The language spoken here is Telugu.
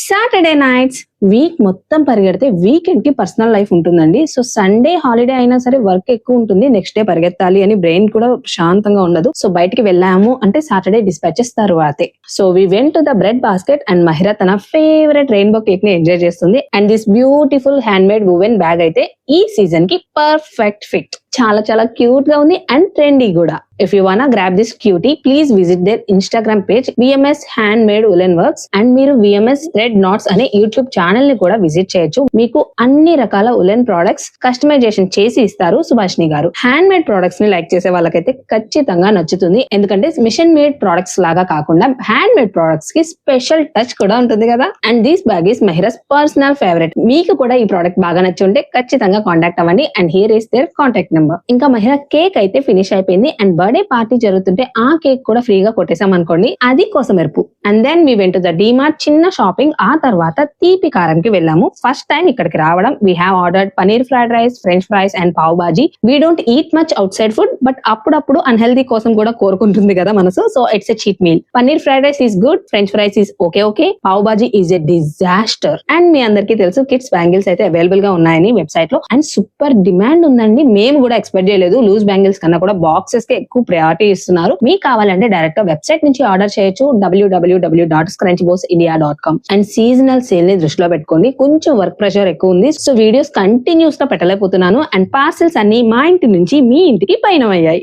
సాటర్డే నైట్స్ వీక్ మొత్తం పరిగెడితే వీకెండ్ కి పర్సనల్ లైఫ్ ఉంటుందండి. సో సండే హాలిడే అయినా సరే వర్క్ ఎక్కువ ఉంటుంది, నెక్స్ట్ డే పరిగెత్తాలి అని బ్రెయిన్ కూడా శాంతంగా ఉండదు. సో బయటికి వెళ్ళాము అంటే సాటర్డే డిస్పాచెస్ తరువాతే. So we went to the bread basket and Mahira తన ఫేవరెట్ రెయిన్బో కేక్ ని ఎంజాయ్ చేస్తుంది. And this beautiful handmade woven bag అయితే ఈ సీజన్ కి పర్ఫెక్ట్ ఫిట్. చాలా చాలా క్యూట్ గా ఉంది అండ్ ట్రెండీ కూడా. If you wanna grab this cutie, please visit their Instagram page VMS Handmade Woolen Works and మీరు VMS Thread Knots అనే యూట్యూబ్ ఛానల్ ని కూడా విజిట్ చేయొచ్చు. మీకు అన్ని రకాల ఉలెన్ ప్రొడక్ట్స్ కస్టమైజేషన్ చేసి ఇస్తారు సుభాష్ని గారు. హ్యాండ్ మేడ్ ప్రొడక్ట్స్ ని లైక్ చేసే వాళ్ళకైతే ఖచ్చితంగా నచ్చుతుంది, ఎందుకంటే మిషన్ మేడ్ ప్రొడక్ట్స్ లాగా కాకుండా హ్యాండ్ మేడ్ ప్రొడక్ట్స్ కి స్పెషల్ టచ్ కూడా ఉంటుంది కదా. And this bag is Mahira's personal favourite. మీకు కూడా ఈ ప్రోడక్ట్ బాగా నచ్చి ఉంటే ఖచ్చితంగా కాంటాక్ట్ అవ్వండి. And here is their contact number. ఇంకా మహిరా కేక్ అయితే ఫినిష్ అయిపోయింది అండ్ బర్త్డే పార్టీ జరుగుతుంటే ఆ కేక్ కూడా ఫ్రీగా కొట్టేసాం అనుకోండి, అది కోసం ఎరుపు. And then we went to the DMart, చిన్న షాపింగ్. ఆ తర్వాత తీపి కారంకి వెళ్ళాము. ఫస్ట్ టైం ఇక్కడికి రావడం. We have ordered paneer fried rice, French fries and pav bhaji. We don't eat much outside food, but అప్పుడప్పుడు అన్హెల్దీ కోసం కూడా కోరుకుంటుంది కదా మనసు. So it's a cheat meal. Paneer fried rice is good, French fries is okay, pav bhaji is a disaster. And మీ అందరికీ తెలుసు కిడ్స్ బ్యాంగిల్స్ అయితే అవైలబుల్ గా ఉన్నాయని వెబ్సైట్ లో. అండ్ సూపర్ డిమాండ్ ఉందండి. మేము కూడా ఎక్స్పెక్ట్ చేయలేదు. లూజ్ బ్యాంగిల్స్ కన్నా కూడా బాక్సెస్ కి ఎక్కువ ప్రయారిటీ ఇస్తున్నారు. మీకు కావాలంటే డైరెక్ట్ గా వెబ్సైట్ నుంచి ఆర్డర్ చేయొచ్చు, www.scrunchbossIndia.com. అండ్ సీజనల్ సేల్ ని దృష్టిలో పెట్టుకోండి. కొంచెం వర్క్ ప్రెషర్ ఎక్కువ ఉంది, సో వీడియోస్ కంటిన్యూస్ గా పెట్టలేకపోతున్నాను. అండ్ పార్సెల్స్ అన్ని మా ఇంటి నుంచి మీ ఇంటికి పయనం అయ్యాయి.